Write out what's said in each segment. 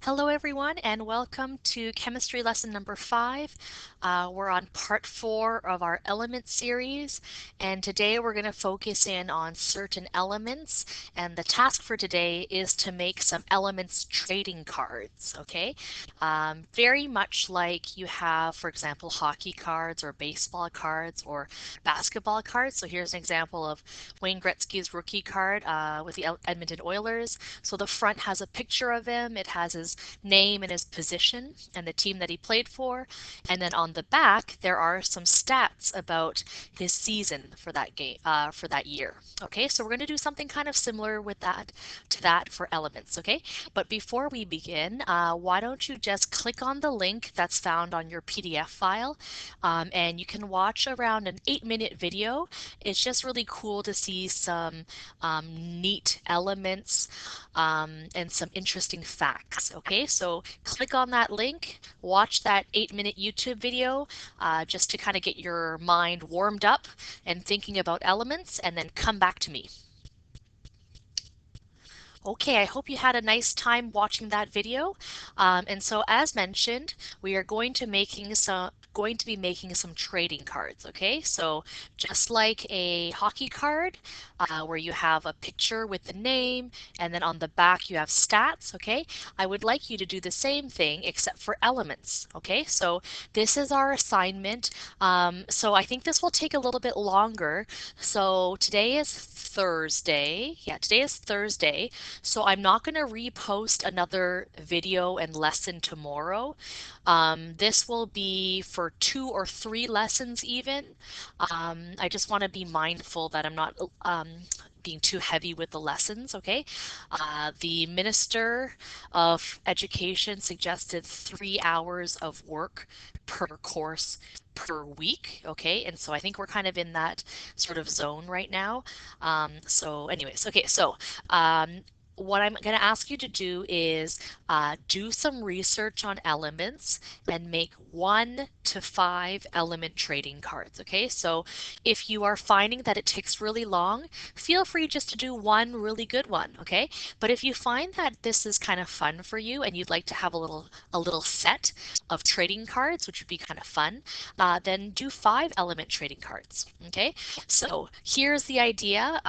Hello everyone and welcome to chemistry lesson number 5. We're on part 4 of our element series, and today we're going to focus in on certain elements, and the task for today is to make some elements trading cards, okay? Very much like you have, for example, hockey cards or baseball cards or basketball cards. So here's an example of Wayne Gretzky's rookie card with the Edmonton Oilers. So the front has a picture of him, it has his name and his position and the team that he played for. And then on the back, there are some stats about his season for that game, for that year. Okay, so we're going to do something kind of similar with that to that for elements. Okay, but before we begin, why don't you just click on the link that's found on your PDF file, and you can watch around an 8-minute video. It's just really cool to see some neat elements and some interesting facts. Okay, so click on that link, watch that 8-minute YouTube video just to kind of get your mind warmed up and thinking about elements, and then come back to me. Okay, I hope you had a nice time watching that video. And so as mentioned, we are going to be making some trading cards, okay? So just like a hockey card, where you have a picture with the name, and then on the back you have stats, okay? I would like you to do the same thing except for elements, okay? So this is our assignment. So I think this will take a little bit longer. So today is Thursday. Yeah, today is Thursday. So I'm not going to repost another video and lesson tomorrow. This will be for 2 or 3 lessons even. I just want to be mindful that I'm not being too heavy with the lessons, okay? The Minister of Education suggested 3 hours of work per course per week, okay? And so I think we're kind of in that sort of zone right now. So anyways, okay, so what I'm going to ask you to do is do some research on elements and make 1 to 5 element trading cards, okay? So if you are finding that it takes really long, feel free just to do one really good one, okay? But if you find that this is kind of fun for you and you'd like to have a little set of trading cards, which would be kind of fun, then do 5 element trading cards, okay? So here's the idea.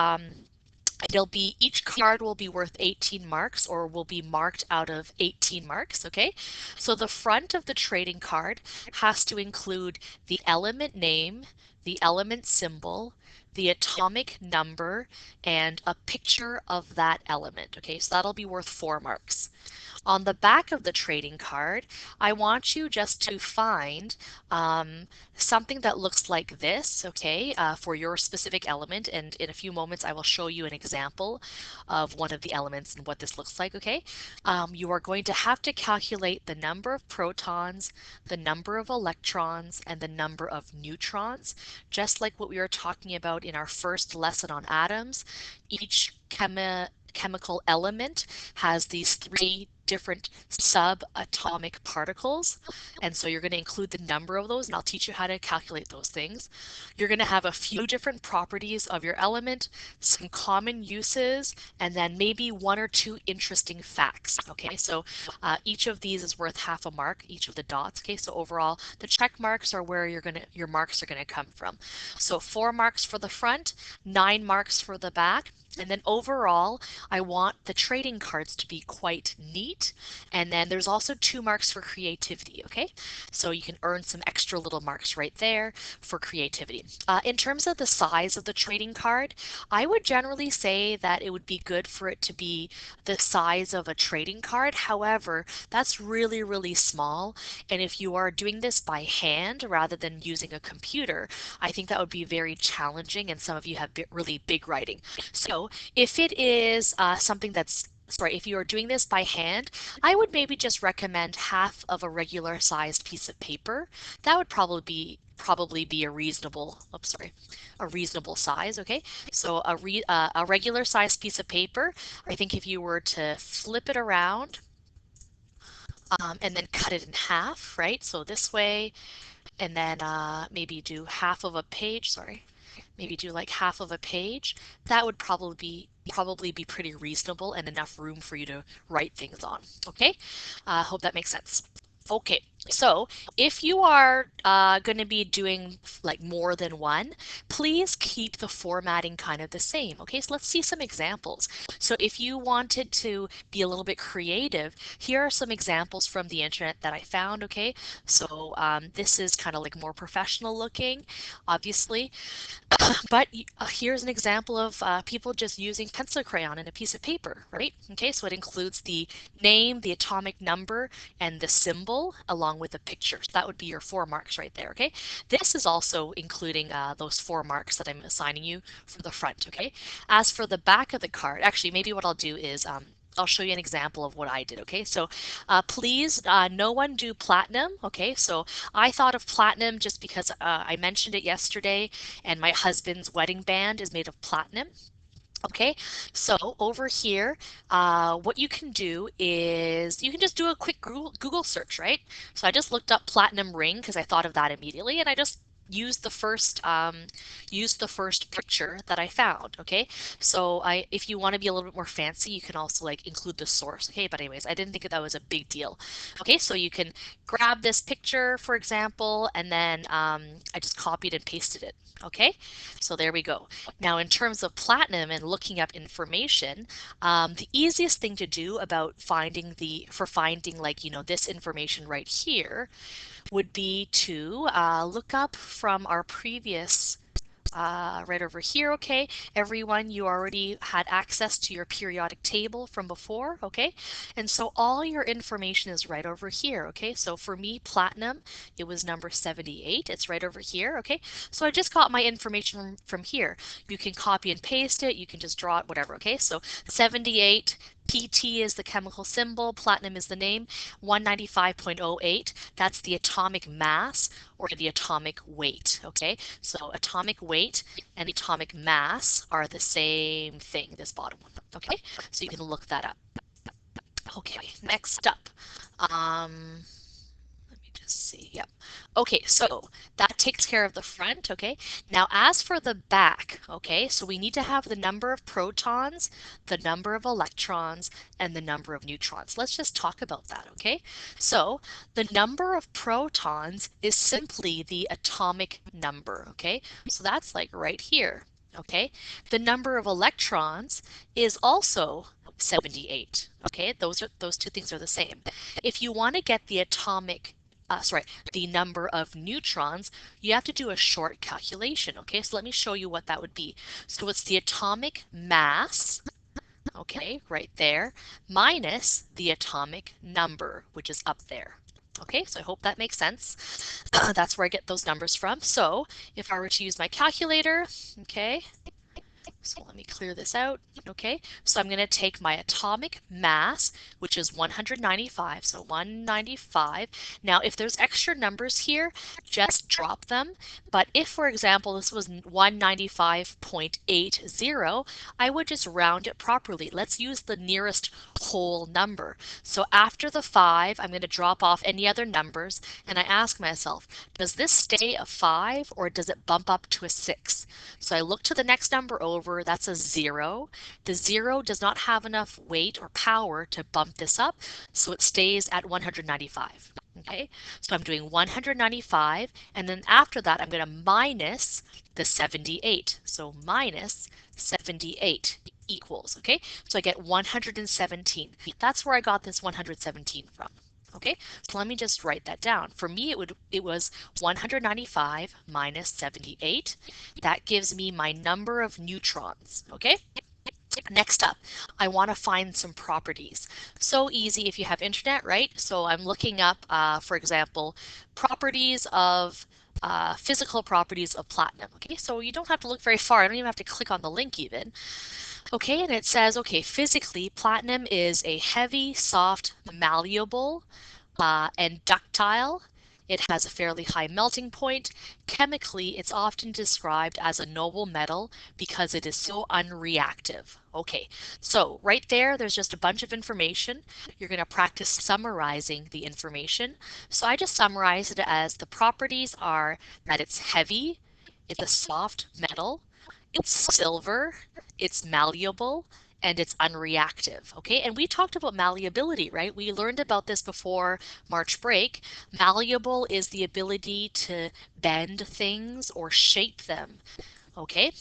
Each card will be worth 18 marks, or will be marked out of 18 marks, okay? So the front of the trading card has to include the element name, the element symbol, the atomic number, and a picture of that element, okay? So that'll be worth 4 marks. On the back of the trading card, I want you just to find something that looks like this, okay, for your specific element. And in a few moments, I will show you an example of one of the elements and what this looks like, okay? You are going to have to calculate the number of protons, the number of electrons, and the number of neutrons, just like what we were talking about in our first lesson on atoms. Each chemical element has these 3 different subatomic particles, and so you're going to include the number of those, and I'll teach you how to calculate those things. You're going to have a few different properties of your element, some common uses, and then maybe 1 or 2 interesting facts. Okay, so each of these is worth half a mark, each of the dots. Okay, so overall the check marks are where your marks are going to come from. So 4 marks for the front, 9 marks for the back. And then overall, I want the trading cards to be quite neat. And then there's also 2 marks for creativity, okay? So you can earn some extra little marks right there for creativity. In terms of the size of the trading card, I would generally say that it would be good for it to be the size of a trading card. However, that's really, really small. And if you are doing this by hand rather than using a computer, I think that would be very challenging, and some of you have really big writing. So if it is something that's if you are doing this by hand, I would maybe just recommend half of a regular sized piece of paper. That would probably be a reasonable, a reasonable size, okay? So a regular sized piece of paper, I think if you were to flip it around and then cut it in half, right? So this way, and then maybe do half of a page, maybe do like half of a page, that would probably be pretty reasonable and enough room for you to write things on. Okay, hope that makes sense. Okay, so if you are going to be doing like more than one, please keep the formatting kind of the same. Okay, so let's see some examples. So if you wanted to be a little bit creative, here are some examples from the internet that I found. Okay, so this is kind of like more professional looking, obviously. But here's an example of people just using pencil crayon and a piece of paper, right? Okay, so it includes the name, the atomic number, and the symbol along with a picture. So that would be your 4 marks right there, okay? This is also including those 4 marks that I'm assigning you for the front, okay? As for the back of the card, actually, maybe what I'll do is I'll show you an example of what I did, okay? So please, no one do platinum, okay? So I thought of platinum just because I mentioned it yesterday, and my husband's wedding band is made of platinum. Okay, so over here, what you can do is you can just do a quick Google search, right? So I just looked up platinum ring because I thought of that immediately, and I just used the first picture that I found. Okay, so if you want to be a little bit more fancy, you can also like include the source. Okay, but anyways, I didn't think that was a big deal. Okay, so you can grab this picture, for example, and then I just copied and pasted it. Okay, so there we go. Now, in terms of platinum and looking up information, the easiest thing to do about finding like, this information right here would be to look up from our previous right over here, okay? Everyone, you already had access to your periodic table from before, okay? And so all your information is right over here, okay? So for me, platinum, it was number 78. It's right over here, okay? So I just got my information from here. You can copy and paste it. You can just draw it, whatever, okay? So 78, PT is the chemical symbol, platinum is the name, 195.08, that's the atomic mass or the atomic weight, okay? So atomic weight and atomic mass are the same thing, this bottom one, okay? So you can look that up. Okay, next up. Let me just see. Yep. Okay, so that takes care of the front, okay? Now as for the back, okay, so we need to have the number of protons, the number of electrons, and the number of neutrons. Let's just talk about that, okay? So the number of protons is simply the atomic number, okay? So that's like right here, okay? The number of electrons is also 78, okay? Those two things are the same. If you want to get the the number of neutrons, you have to do a short calculation, okay? So let me show you what that would be. So it's the atomic mass, okay, right there, minus the atomic number, which is up there. Okay, so I hope that makes sense. That's where I get those numbers from. So if I were to use my calculator, okay, so let me clear this out. Okay, so I'm going to take my atomic mass, which is 195. So 195. Now, if there's extra numbers here, just drop them. But if, for example, this was 195.80, I would just round it properly. Let's use the nearest whole number. So after the 5, I'm going to drop off any other numbers, and I ask myself, does this stay a 5 or does it bump up to a 6? So I look to the next number over, that's a 0. The 0 does not have enough weight or power to bump this up, so it stays at 195. Okay, so I'm doing 195, and then after that, I'm going to minus the 78. So minus 78 equals, okay? So I get 117. That's where I got this 117 from. Okay, so let me just write that down. For me, it was 195 minus 78. That gives me my number of neutrons. Okay. Next up, I want to find some properties. So easy if you have internet, right? So I'm looking up, for example, physical properties of platinum. Okay, so you don't have to look very far. I don't even have to click on the link even. Okay, and it says, okay, physically, platinum is a heavy, soft, malleable, and ductile. It has a fairly high melting point. Chemically, it's often described as a noble metal because it is so unreactive. Okay, so right there, there's just a bunch of information. You're going to practice summarizing the information. So I just summarized it as the properties are that it's heavy, it's a soft metal, It's silver, it's malleable, and it's unreactive, okay? And we talked about malleability, right? We learned about this before March break. Malleable is the ability to bend things or shape them. Okay,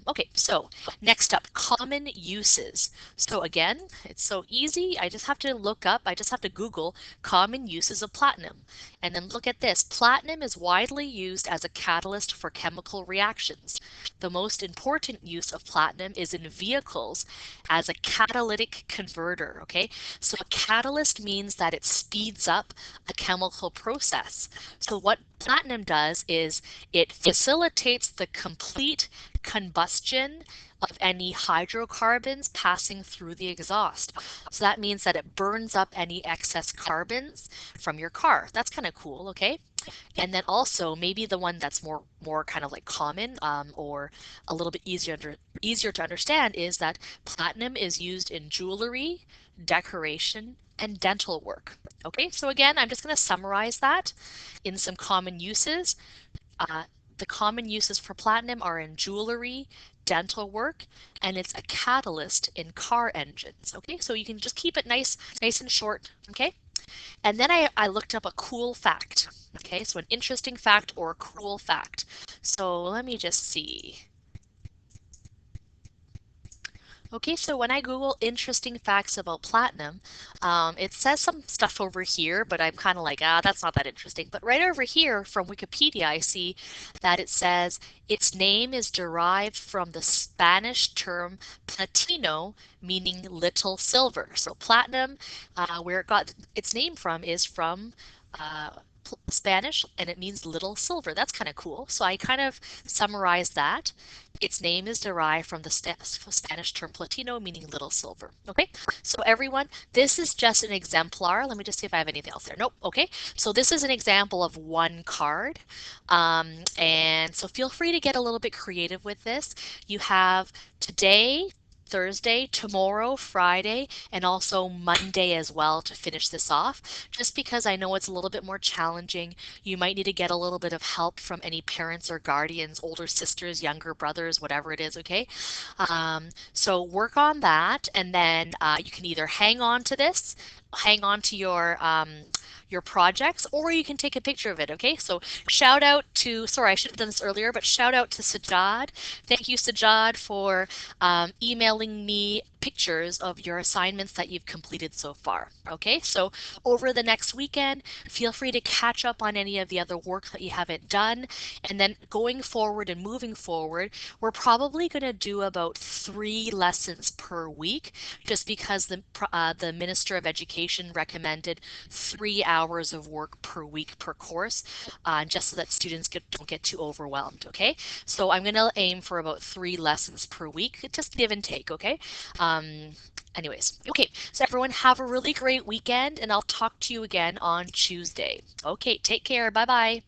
okay, so next up, common uses. So again, it's so easy. I just have to look up, I just have to Google common uses of platinum. And then look at this. Platinum is widely used as a catalyst for chemical reactions. The most important use of platinum is in vehicles as a catalytic converter, okay? So a catalyst means that it speeds up a chemical process. So what platinum does is it facilitates the complete combustion of any hydrocarbons passing through the exhaust. So that means that it burns up any excess carbons from your car. That's kind of cool, okay? And then also maybe the one that's more kind of like common or a little bit easier to understand is that platinum is used in jewelry, decoration, and dental work. Okay, so again, I'm just going to summarize that in some common uses. Uh, the common uses for platinum are in jewelry, dental work, and it's a catalyst in car engines. Okay, so you can just keep it nice and short. Okay, and then I looked up a cool fact. Okay, so an interesting fact or a cool fact. So let me just see. Okay, so when I Google interesting facts about platinum, it says some stuff over here, but I'm kind of like, that's not that interesting. But right over here from Wikipedia, I see that it says its name is derived from the Spanish term platino, meaning little silver. So platinum, where it got its name from is from uh, Spanish, and it means little silver. That's kind of cool. So I kind of summarized that. Its name is derived from the Spanish term platino, meaning little silver. Okay, so everyone, this is just an exemplar. Let me just see if I have anything else there. Nope. Okay, so this is an example of one card. And so feel free to get a little bit creative with this. You have today, Thursday, tomorrow, Friday, and also Monday as well to finish this off. Just because I know it's a little bit more challenging, you might need to get a little bit of help from any parents or guardians, older sisters, younger brothers, whatever it is, okay? So work on that, and then you can either hang on to this, hang on to your projects, or you can take a picture of it, okay? So shout out to, sorry, I should have done this earlier, but shout out to Sajad. Thank you, Sajad, for emailing me pictures of your assignments that you've completed so far. Okay, so over the next weekend, feel free to catch up on any of the other work that you haven't done. And then going forward and moving forward, we're probably going to do about 3 lessons per week, just because the Minister of Education recommended 3 hours of work per week per course, just so that students don't get too overwhelmed. Okay, so I'm going to aim for about 3 lessons per week, just give and take. Okay. Anyways, okay, so everyone have a really great weekend, and I'll talk to you again on Tuesday. Okay, take care. Bye bye.